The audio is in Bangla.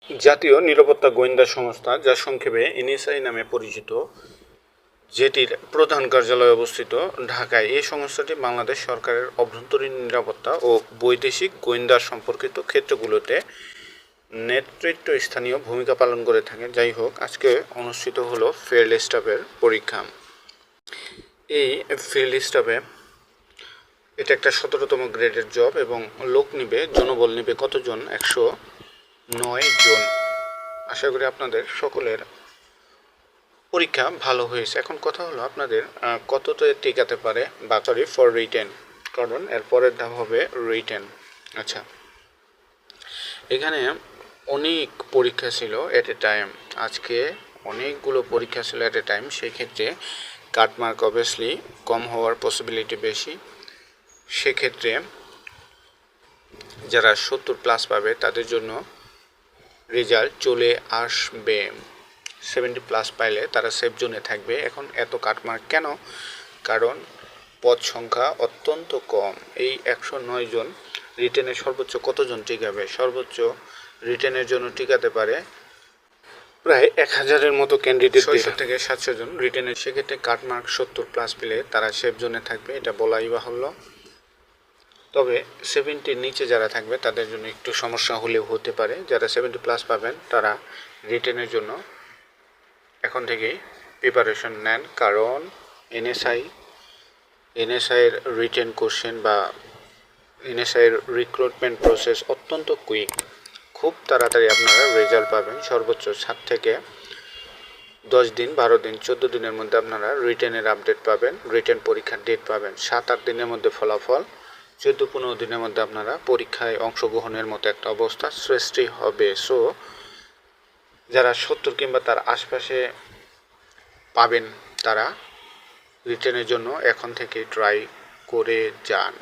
জাতীয় নিরাপত্তা গোয়েন্দা সংস্থা, যা সংক্ষেপে এনএসআই নামে পরিচিত, যেটির প্রধান কার্যালয় অবস্থিত ঢাকায়। এই সংস্থাটি বাংলাদেশ সরকারের অভ্যন্তরীণ নিরাপত্তা ও বৈদেশিক গোয়েন্দা সম্পর্কিত ক্ষেত্রগুলোতে নেতৃত্ব স্থানীয় ভূমিকা পালন করে থাকে। যাই হোক, আজকে অনুষ্ঠিত হলো ফিল্ড স্টাফের পরীক্ষা। এই ফিল্ড স্টাফে এটা একটা 17তম গ্রেডের জব এবং লোক নিবে, জনবল নিবে কতজন? 109 জন। আশা করি আপনাদের সকলের পরীক্ষা ভালো হয়েছে। এখন কথা হলো আপনাদের কতটা টিকাতে পারে, বা ফর রিটেন, কারণ এর পরের ধাপ হবে রিটেন। আচ্ছা, এখানে অনেক পরীক্ষা ছিল এট এ টাইম, আজকে অনেকগুলো পরীক্ষা ছিল এট এ টাইম। সেই ক্ষেত্রে কাটমার্ক অবভিয়াসলি কম হওয়ার পসিবিলিটি বেশি। সেক্ষেত্রে যারা 70+ পাবে তাদের জন্য রেজাল্ট চলে আসবে। 70+ পাইলে তারা সেফ জোনে থাকবে। এখন এত কাটমার্ক কেন? কারণ পদ সংখ্যা অত্যন্ত কম। এই 109 জন রিটেনে সর্বোচ্চ কতজন টিকাবে? সর্বোচ্চ রিটেনের জন্য টিকাতে পারে প্রায় 1000-এর মতো ক্যান্ডিডেট, 600 থেকে 700 জন রিটেনের। সেক্ষেত্রে কাটমার্ক 70+ পেলে তারা সেফ জোনে থাকবে, এটা বলাই বাহুল্য। তবে 70-র নিচে যারা থাকবে তাদের জন্য একটু সমস্যা হলেও হতে পারে। যারা 70+ পাবেন তারা রিটেনের জন্য এখন থেকেই প্রিপারেশন নেন, কারণ এনএসআইয়ের রিটেন কোশ্চেন বা এনএসআইয়ের রিক্রুটমেন্ট প্রসেস অত্যন্ত কুইক। খুব তাড়াতাড়ি আপনারা রেজাল্ট পাবেন। সর্বোচ্চ 7 থেকে 10 দিন, 12 দিন, 14 দিনের মধ্যে আপনারা রিটেনের আপডেট পাবেন, রিটেন পরীক্ষার ডেট পাবেন। 7-8 দিনের মধ্যে ফলাফল, 14-15 দিনের মধ্যে আপনারা পরীক্ষায় অংশগ্রহণের মতো একটা অবস্থা সৃষ্টি হবে। সো যারা 70 কিংবা তার আশপাশে পাবেন তারা রিটেনের জন্য এখন থেকে ট্রাই করে যান।